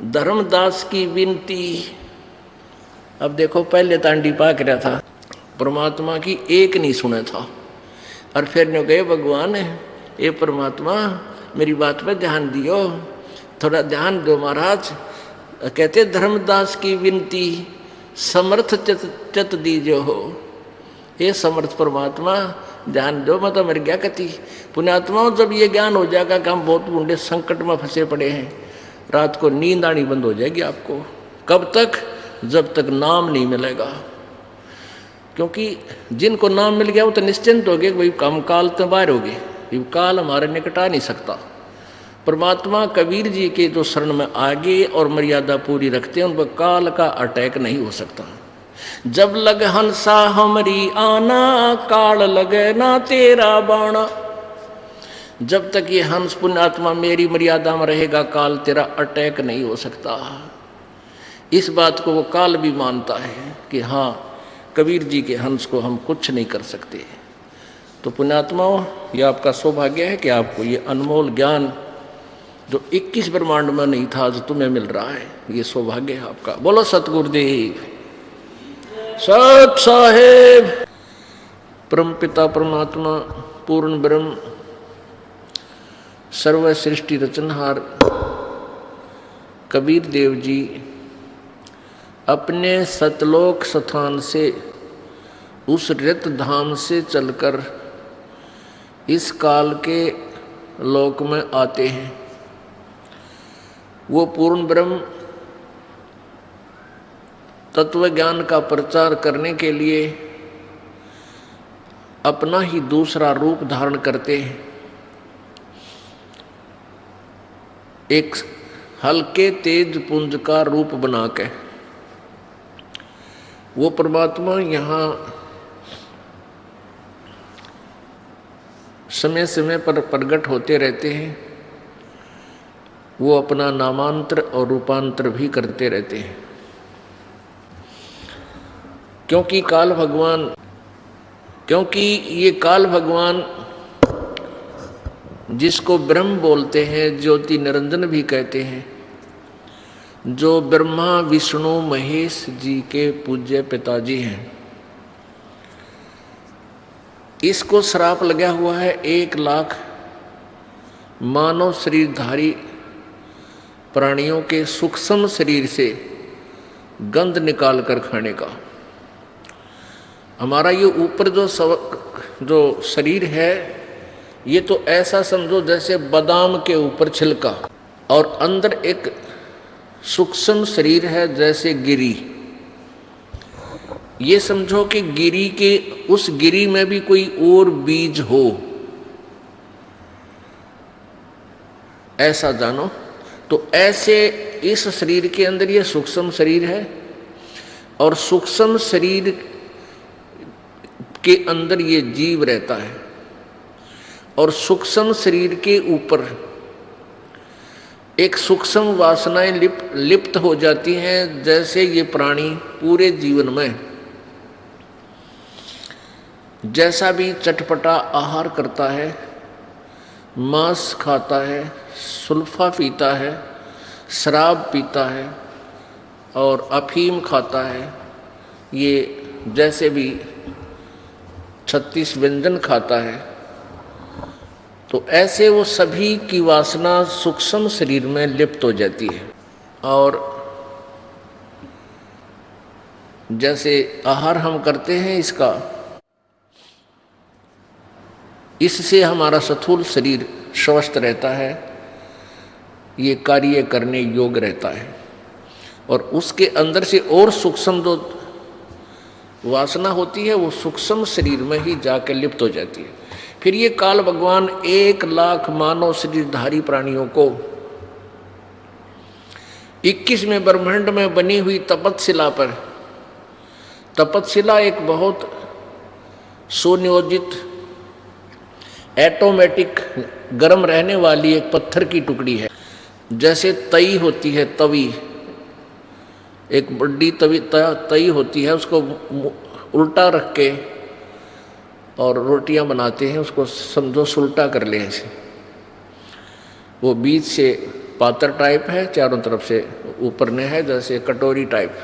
धर्मदास की विनती। अब देखो, पहले तांडी पाक रहा था, परमात्मा की एक नहीं सुना था, और फिर ने गए भगवान ये परमात्मा मेरी बात पे ध्यान दियो, थोड़ा ध्यान दो महाराज। कहते धर्मदास की विनती समर्थ चत दीजो हो। ये समर्थ परमात्मा ध्यान दो, मैं तो मर गया कति। पुण्यात्माओं, जब ये ज्ञान हो जाएगा कि हम बहुत बूढ़े संकट में फंसे पड़े हैं, रात को नींद आनी बंद हो जाएगी आपको। कब तक? जब तक नाम नहीं मिलेगा। क्योंकि जिनको नाम मिल गया वो तो निश्चिंत हो गए, भाई हम काल तो बाहर हो गए, काल हमारे निकट आ नहीं सकता। परमात्मा कबीर जी के जो शरण में आगे और मर्यादा पूरी रखते हैं, उन पर काल का अटैक नहीं हो सकता। जब लग हंसा हमरी आना, काल लगे ना तेरा बाणा। जब तक ये हंस पुण्यात्मा मेरी मर्यादा में रहेगा, काल तेरा अटैक नहीं हो सकता। इस बात को वो काल भी मानता है कि हाँ, कबीर जी के हंस को हम कुछ नहीं कर सकते। तो पुण्यात्माओं, ये आपका सौभाग्य है कि आपको ये अनमोल ज्ञान जो 21 ब्रह्मांड में नहीं था, जो तुम्हें मिल रहा है, ये सौभाग्य है आपका। बोलो सतगुरुदेव सत साहेब। परम पिता परमात्मा पूर्ण ब्रह्म सर्व सृष्टि रचनहार कबीर देव जी अपने सतलोक स्थान से, उस रित धाम से चलकर इस काल के लोक में आते हैं। वो पूर्ण ब्रह्म तत्व ज्ञान का प्रचार करने के लिए अपना ही दूसरा रूप धारण करते हैं। एक हल्के तेज पुंज का रूप बना के वो परमात्मा यहाँ समय समय पर प्रकट होते रहते हैं। वो अपना नामांतर और रूपांतर भी करते रहते हैं, क्योंकि ये काल भगवान जिसको ब्रह्म बोलते हैं, ज्योति निरंजन भी कहते हैं, जो ब्रह्मा विष्णु महेश जी के पूज्य पिताजी हैं, इसको श्राप लगा हुआ है 1 लाख मानव शरीरधारी प्राणियों के सूक्ष्म शरीर से गंध निकाल कर खाने का। हमारा ये ऊपर जो शरीर है, ये तो ऐसा समझो जैसे बादाम के ऊपर छिलका, और अंदर एक सूक्ष्म शरीर है जैसे गिरी। ये समझो कि गिरी के उस गिरी में भी कोई और बीज हो, ऐसा जानो। तो ऐसे इस शरीर के अंदर ये सूक्ष्म शरीर है, और सूक्ष्म शरीर के अंदर ये जीव रहता है, और सूक्ष्म शरीर के ऊपर एक सूक्ष्म वासनाएं लिप्त हो जाती हैं। जैसे ये प्राणी पूरे जीवन में जैसा भी चटपटा आहार करता है, मांस खाता है, सुल्फा पीता है, शराब पीता है और अफीम खाता है, ये जैसे भी 36 व्यंजन खाता है, तो ऐसे वो सभी की वासना सूक्ष्म शरीर में लिप्त हो जाती है। और जैसे आहार हम करते हैं इसका, इससे हमारा स्थूल शरीर स्वस्थ रहता है, ये कार्य करने योग्य रहता है, और उसके अंदर से और सूक्ष्म जो वासना होती है वो सूक्ष्म शरीर में ही जाकर लिप्त हो जाती है। फिर ये काल भगवान 1 लाख मानव शरीरधारी प्राणियों को 21वें ब्रह्मांड में बनी हुई तपतशिला पर, तपतशिला एक बहुत सुनियोजित ऑटोमेटिक गर्म रहने वाली एक पत्थर की टुकड़ी है। जैसे तई होती है, तवी, एक बड़ी तई होती है, उसको उल्टा रख के और रोटियां बनाते हैं, उसको समझो सुल्टा कर ले ऐसे। वो बीच से पातर टाइप है, चारों तरफ से ऊपर ने है जैसे कटोरी टाइप,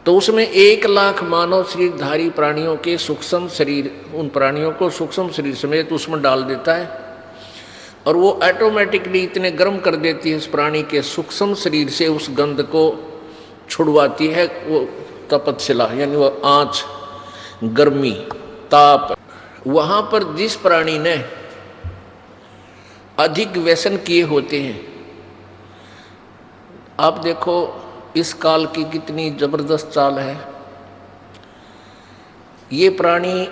तो उसमें 1,00,000 मानव शरीरधारी प्राणियों के सूक्ष्म शरीर, उन प्राणियों को सूक्ष्म शरीर समेत उसमें डाल देता है और वो ऑटोमेटिकली इतने गर्म कर देती है उस प्राणी के सूक्ष्म शरीर से, उस गंध को छुड़वाती है वो तपतशिला, यानी वो आँच, गर्मी, ताप। वहाँ पर जिस प्राणी ने अधिक व्यसन किए होते हैं, आप देखो इस काल की कितनी जबरदस्त चाल है। ये प्राणी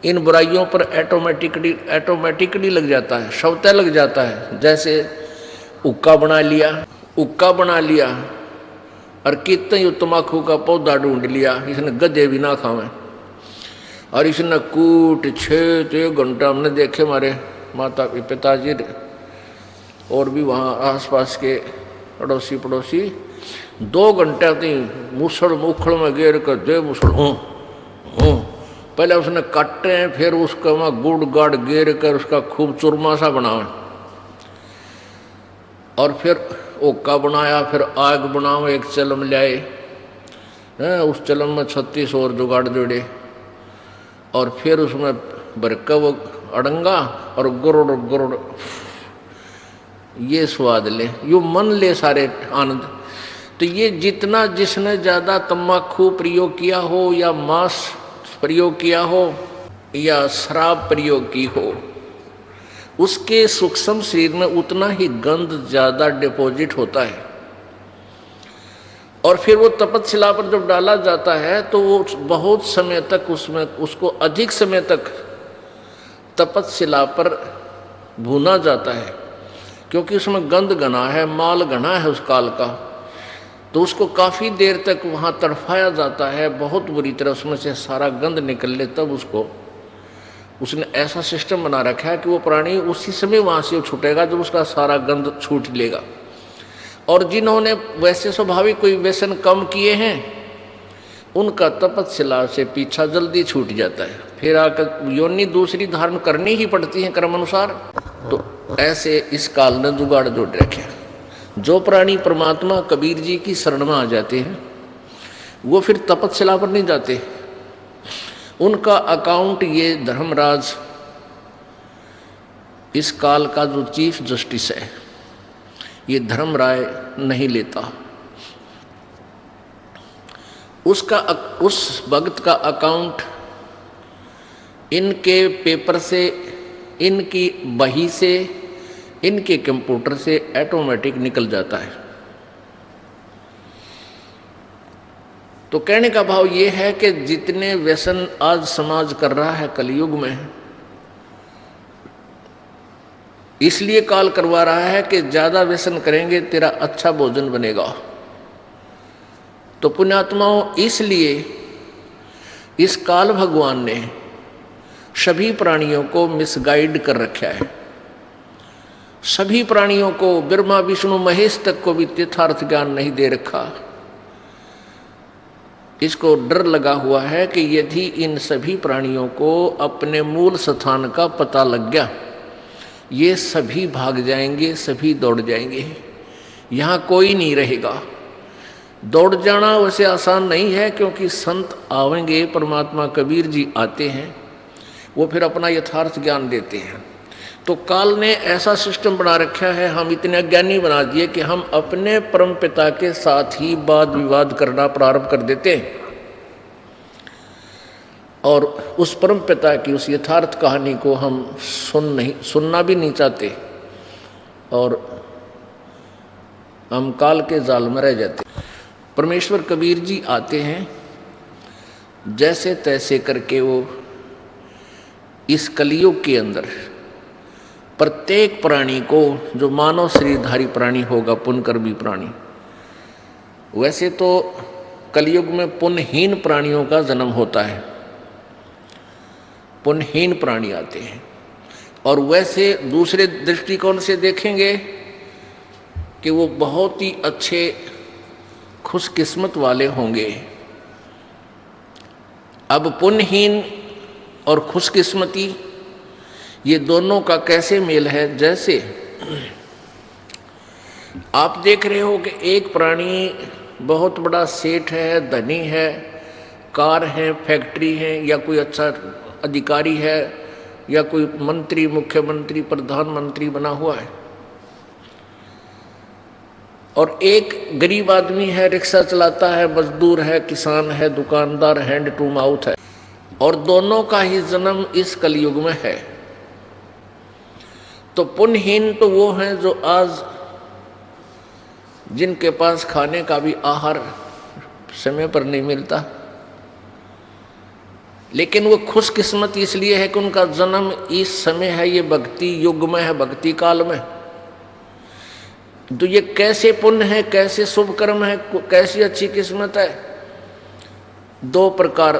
इन बुराइयों पर ऑटोमेटिकली लग जाता है, स्वतः लग जाता है। जैसे हुक्का बना लिया और कितने तम्बाकू का पौधा ढूंढ लिया, इसने गधे भी ना खावे और इसने कूट छेद 1 घंटा। हमने देखे हमारे माता पिताजी और भी वहाँ आसपास के अड़ोसी पड़ोसी 2 घंटे तक मुसड़ मुखड़ में घेर कर दे मुसड़ पहले उसने काटे हैं, फिर उसका वहाँ गुड़ गाड़ घेर कर उसका खूब चूरमा सा बनावे और फिर ओका बनाया, फिर आग बनाओ, एक चलम लाए, उस चलम में 36 और जुगाड़ जोड़े और फिर उसमें बरका वो अड़ंगा और गुरुड़ ये स्वाद ले, यो मन ले सारे आनंद। तो ये जितना जिसने ज़्यादा तम्बाकू प्रयोग किया हो या मांस प्रयोग किया हो या शराब प्रयोग की हो, उसके सूक्ष्म शरीर में उतना ही गंध ज़्यादा डिपॉजिट होता है। और फिर वो तपतशिला पर जब डाला जाता है तो वो बहुत समय तक उसमें उसको अधिक समय तक तपतशिला पर भूना जाता है, क्योंकि उसमें गंध घना है, माल घना है उस काल का, तो उसको काफ़ी देर तक वहाँ तड़फाया जाता है, बहुत बुरी तरह उसमें से सारा गंध निकल ले, तब उसको उसने ऐसा सिस्टम बना रखा है कि वो प्राणी उसी समय वहाँ से छूटेगा जब उसका सारा गंध छूट लेगा। और जिन्होंने वैसे स्वाभाविक कोई व्यसन कम किए हैं, उनका तपतशिला से पीछा जल्दी छूट जाता है, फिर आकर योनि दूसरी धारण करनी ही पड़ती है कर्म अनुसार। तो ऐसे इस काल ने जुगाड़ जोड़ रखे। जो प्राणी परमात्मा कबीर जी की शरण में आ जाते हैं वो फिर तपतशिला पर नहीं जाते, उनका अकाउंट ये धर्मराज इस काल का जो चीफ जस्टिस है ये धर्मराय नहीं लेता। उसका उस भक्त का अकाउंट इनके पेपर से, इनकी बही से, इनके कंप्यूटर से ऑटोमेटिक निकल जाता है। तो कहने का भाव ये है कि जितने व्यसन आज समाज कर रहा है कलयुग में, इसलिए काल करवा रहा है कि ज़्यादा व्यसन करेंगे तेरा अच्छा भोजन बनेगा। तो पुण्यात्माओं, इसलिए इस काल भगवान ने सभी प्राणियों को मिसगाइड कर रखा है। सभी प्राणियों को, ब्रह्मा विष्णु महेश तक को भी यथार्थ ज्ञान नहीं दे रखा। इसको डर लगा हुआ है कि यदि इन सभी प्राणियों को अपने मूल स्थान का पता लग गया, ये सभी भाग जाएंगे, सभी दौड़ जाएंगे, यहाँ कोई नहीं रहेगा। दौड़ जाना वैसे आसान नहीं है, क्योंकि संत आवेंगे, परमात्मा कबीर जी आते हैं, वो फिर अपना यथार्थ ज्ञान देते हैं। तो काल ने ऐसा सिस्टम बना रखा है, हम इतने अज्ञानी बना दिए कि हम अपने परम पिता के साथ ही वाद विवाद करना प्रारंभ कर देते हैं और उस परम पिता की उस यथार्थ कहानी को हम सुनना भी नहीं चाहते और हम काल के जाल में रह जाते। परमेश्वर कबीर जी आते हैं, जैसे तैसे करके वो इस कलयुग के अंदर प्रत्येक प्राणी को, जो मानव शरीरधारी प्राणी होगा, पुण्यकर्मी प्राणी, वैसे तो कलयुग में पुण्यहीन प्राणियों का जन्म होता है, पुण्यहीन प्राणी आते हैं। और वैसे दूसरे दृष्टिकोण से देखेंगे कि वो बहुत ही अच्छे खुशकिस्मत वाले होंगे। अब पुण्यहीन और खुशकिस्मती, ये दोनों का कैसे मेल है? जैसे आप देख रहे हो कि एक प्राणी बहुत बड़ा सेठ है, धनी है, कार है, फैक्ट्री है, या कोई अच्छा अधिकारी है, या कोई मंत्री, मुख्यमंत्री, प्रधानमंत्री बना हुआ है, और एक गरीब आदमी है, रिक्शा चलाता है, मजदूर है, किसान है, दुकानदार, हैंड टू माउथ है, और दोनों का ही जन्म इस कलयुग में है। तो पुण्यहीन तो वो हैं जो आज जिनके पास खाने का भी आहार समय पर नहीं मिलता, लेकिन वो खुशकिस्मत इसलिए है कि उनका जन्म इस समय है, ये भक्ति युग में है, भक्ति काल में। तो ये कैसे पुण्य है, कैसे शुभ कर्म है, कैसी अच्छी किस्मत है। दो प्रकार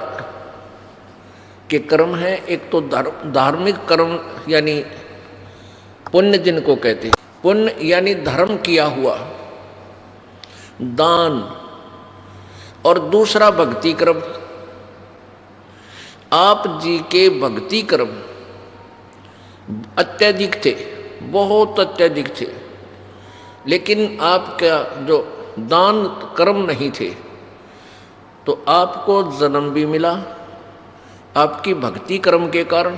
के कर्म हैं। एक तो धार्मिक कर्म यानी पुण्य जिनको कहते हैं, पुण्य यानी धर्म किया हुआ, दान, और दूसरा भक्ति कर्म। आप जी के भक्ति कर्म अत्यधिक थे, बहुत अत्यधिक थे, लेकिन आपका जो दान कर्म नहीं थे, तो आपको जन्म भी मिला आपकी भक्ति कर्म के कारण,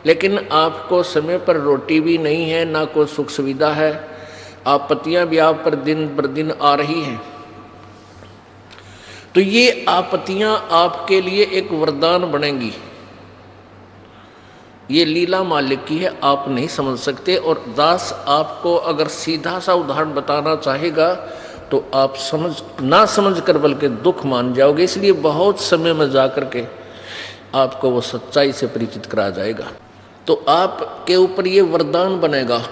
लेकिन आपको समय पर रोटी भी नहीं है, ना कोई सुख सुविधा है, आपत्तियां भी आप पर दिन आ रही हैं। तो ये आपत्तियां आपके लिए एक वरदान बनेंगी। ये लीला मालिक की है, आप नहीं समझ सकते। और दास आपको अगर सीधा सा उदाहरण बताना चाहेगा तो आप ना समझ कर बल्कि दुख मान जाओगे। इसलिए बहुत समय में जाकर के आपको वो सच्चाई से परिचित करा जाएगा, तो आपके ऊपर ये वरदान बनेगा।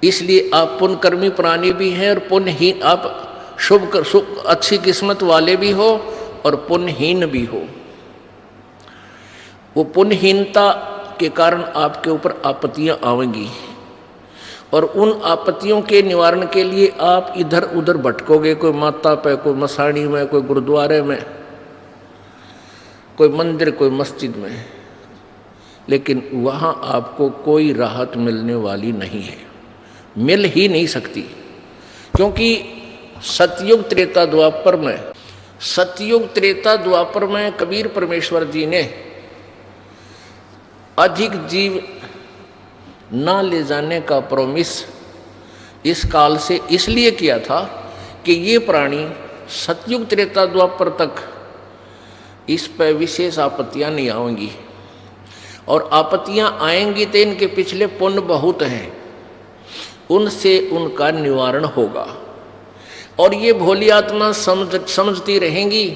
इसलिए आप पुण्यकर्मी प्राणी भी हैं और पुण्यहीन, आप शुभ अच्छी किस्मत वाले भी हो और पुण्यहीन भी हो। वो पुण्यहीनता के कारण आपके ऊपर आपत्तियां आवेंगी, और उन आपत्तियों के निवारण के लिए आप इधर उधर भटकोगे, कोई माता पे, कोई मसाणी में, कोई गुरुद्वारे में, कोई मंदिर, कोई मस्जिद में, लेकिन वहाँ आपको कोई राहत मिलने वाली नहीं है, मिल ही नहीं सकती। क्योंकि सतयुग त्रेता द्वापर में, सतयुग त्रेता द्वापर में कबीर परमेश्वर जी ने अधिक जीव ना ले जाने का प्रॉमिस इस काल से इसलिए किया था कि ये प्राणी सतयुग त्रेता द्वापर तक इस पर विशेष आपत्तियां नहीं आएंगी, और आपत्तियां आएंगी तो इनके पिछले पुण्य बहुत हैं, उनसे उनका निवारण होगा। और ये भोली आत्मा समझती रहेंगी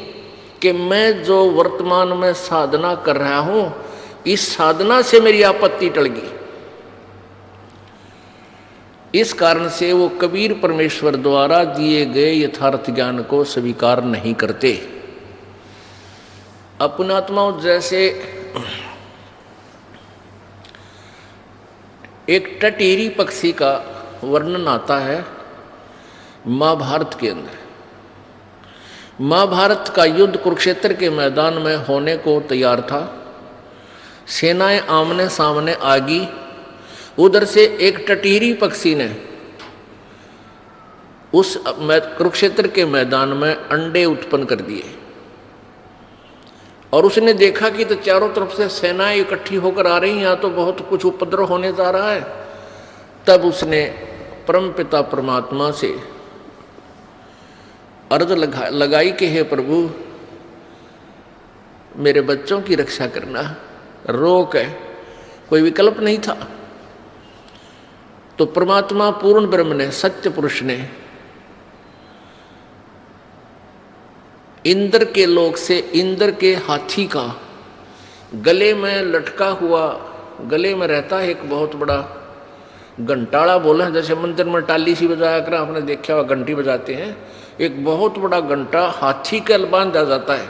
कि मैं जो वर्तमान में साधना कर रहा हूं, इस साधना से मेरी आपत्ति टल गई। इस कारण से वो कबीर परमेश्वर द्वारा दिए गए यथार्थ ज्ञान को स्वीकार नहीं करते। अपनात्माओं, जैसे एक टटेरी पक्षी का वर्णन आता है महाभारत के अंदर। महाभारत का युद्ध कुरुक्षेत्र के मैदान में होने को तैयार था, सेनाएं आमने सामने आ गई। उधर से एक टटीरी पक्षी ने उस कुरुक्षेत्र के मैदान में अंडे उत्पन्न कर दिए, और उसने देखा कि तो चारों तरफ से सेनाएं इकट्ठी होकर आ रही, यहाँ तो बहुत कुछ उपद्रव होने जा रहा है। तब उसने परमपिता परमात्मा से अर्ज लगाई कि हे प्रभु, मेरे बच्चों की रक्षा करना, रोक है, कोई विकल्प नहीं था। तो परमात्मा पूर्ण ब्रह्म ने, सत्य पुरुष ने इंद्र के लोक से इंद्र के हाथी का गले में लटका हुआ, गले में रहता है एक बहुत बड़ा घंटाड़ा, बोला जैसे मंदिर में टाली सी बजाया कर आपने देखा हुआ, घंटी बजाते हैं, एक बहुत बड़ा घंटा हाथी के बांधा जाता है।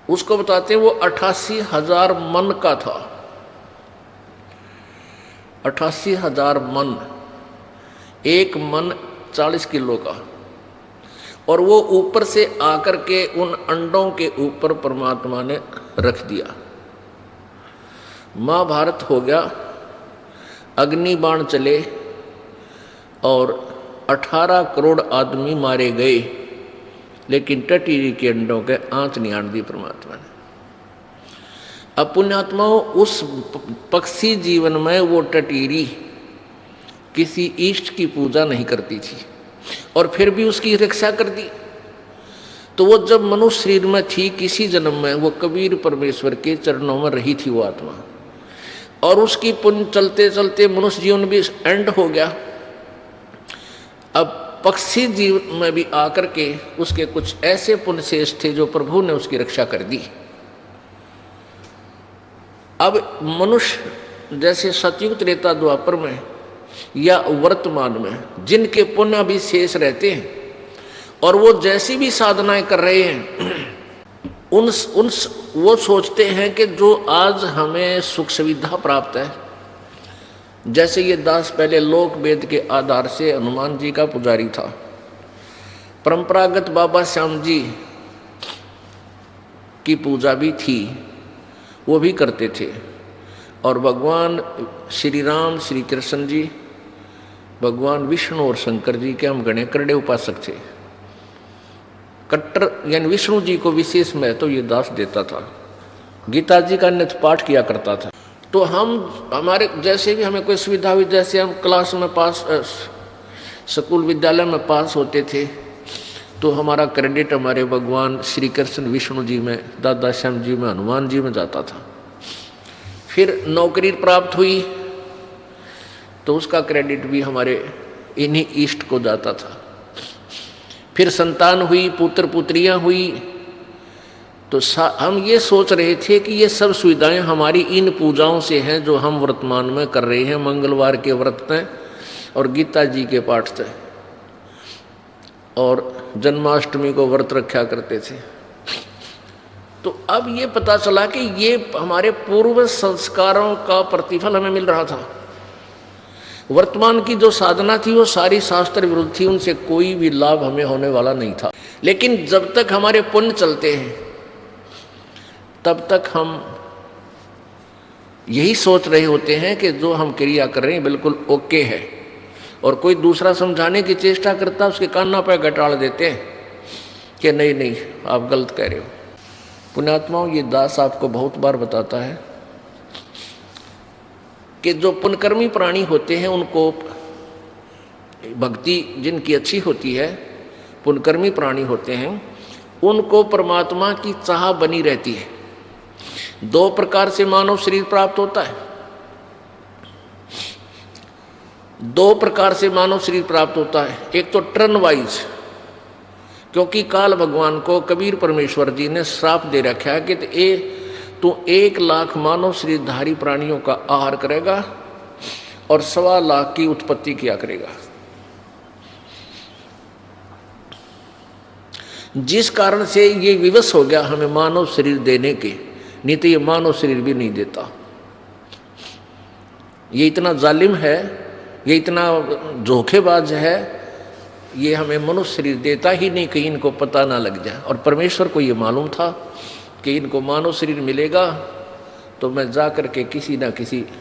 उसको बताते हैं वो 88,000 मन का था, 88,000 मन, एक मन 40 किलो का, और वो ऊपर से आकर के उन अंडों के ऊपर परमात्मा ने रख दिया। महाभारत हो गया। अग्नि बाण चले और 18 करोड़ आदमी मारे गए, लेकिन टटीरी के अंडों के आंच नहीं आन दी परमात्मा ने। अब पुण्यात्माओं, उस पक्षी जीवन में वो टटीरी किसी इष्ट की पूजा नहीं करती थी और फिर भी उसकी रक्षा कर दी। तो वो जब मनुष्य शरीर में थी, किसी जन्म में वो कबीर परमेश्वर के चरणों में रही थी वो आत्मा, और उसकी पुण्य चलते चलते मनुष्य जीवन भी एंड हो गया। अब पक्षी जीवन में भी आकर के उसके कुछ ऐसे पुण्य शेष थे जो प्रभु ने उसकी रक्षा कर दी। अब मनुष्य जैसे सतयुग त्रेता द्वापर में या वर्तमान में जिनके पुण्य अभी शेष रहते हैं और वो जैसी भी साधनाएं कर रहे हैं, वो सोचते हैं कि जो आज हमें सुख सुविधा प्राप्त है, जैसे ये दास पहले लोक वेद के आधार से हनुमान जी का पुजारी था, परंपरागत बाबा श्याम जी की पूजा भी थी, वो भी करते थे, और भगवान श्री राम, श्री कृष्ण जी, भगवान विष्णु और शंकर जी के हम गणे करड़े उपासक थे। कट्टर यानी विष्णु जी को विशेष महत्व तो ये दास देता था। गीता जी का नित्य पाठ किया करता था। तो हम हमारे जैसे भी हमें कोई सुविधा हुई, जैसे हम क्लास में पास, स्कूल विद्यालय में पास होते थे, तो हमारा क्रेडिट हमारे भगवान श्री कृष्ण विष्णु जी में, दादा श्याम जी में, हनुमान जी में जाता था। फिर नौकरी प्राप्त हुई तो उसका क्रेडिट भी हमारे इन्हीं इष्ट को जाता था। फिर संतान हुई, पुत्र पुत्रियां हुई, तो हम ये सोच रहे थे कि ये सब सुविधाएं हमारी इन पूजाओं से हैं जो हम वर्तमान में कर रहे हैं, मंगलवार के व्रत हैं और गीता जी के पाठ थे और जन्माष्टमी को व्रत रखा करते थे। तो अब ये पता चला कि ये हमारे पूर्व संस्कारों का प्रतिफल हमें मिल रहा था। वर्तमान की जो साधना थी वो सारी शास्त्र विरुद्ध थी, उनसे कोई भी लाभ हमें होने वाला नहीं था। लेकिन जब तक हमारे पुण्य चलते हैं तब तक हम यही सोच रहे होते हैं कि जो हम क्रिया कर रहे हैं बिल्कुल ओके है, और कोई दूसरा समझाने की चेष्टा करता है उसके कान्ना पर गटाड़ देते हैं कि नहीं नहीं आप गलत कह रहे हो। पुण्यात्माओं, ये दास आपको बहुत बार बताता है कि जो पुण्यकर्मी प्राणी होते हैं उनको भक्ति जिनकी अच्छी होती है, पुण्यकर्मी प्राणी होते हैं, उनको परमात्मा की चाह बनी रहती है। 2 प्रकार से मानव शरीर प्राप्त होता है। 2 प्रकार से मानव शरीर प्राप्त होता है। एक तो टर्न वाइज, क्योंकि काल भगवान को कबीर परमेश्वर जी ने श्राप दे रखा है कि तू 1 लाख मानव शरीरधारी प्राणियों का आहार करेगा और 1.25 लाख की उत्पत्ति किया करेगा। जिस कारण से ये विवश हो गया हमें मानव शरीर देने के, नहीं तो ये मानव शरीर भी नहीं देता। ये इतना जालिम है, ये इतना धोखेबाज है, ये हमें मनुष्य शरीर देता ही नहीं कहीं इनको पता ना लग जाए। और परमेश्वर को ये मालूम था कि इनको मानव शरीर मिलेगा तो मैं जा कर के किसी ना किसी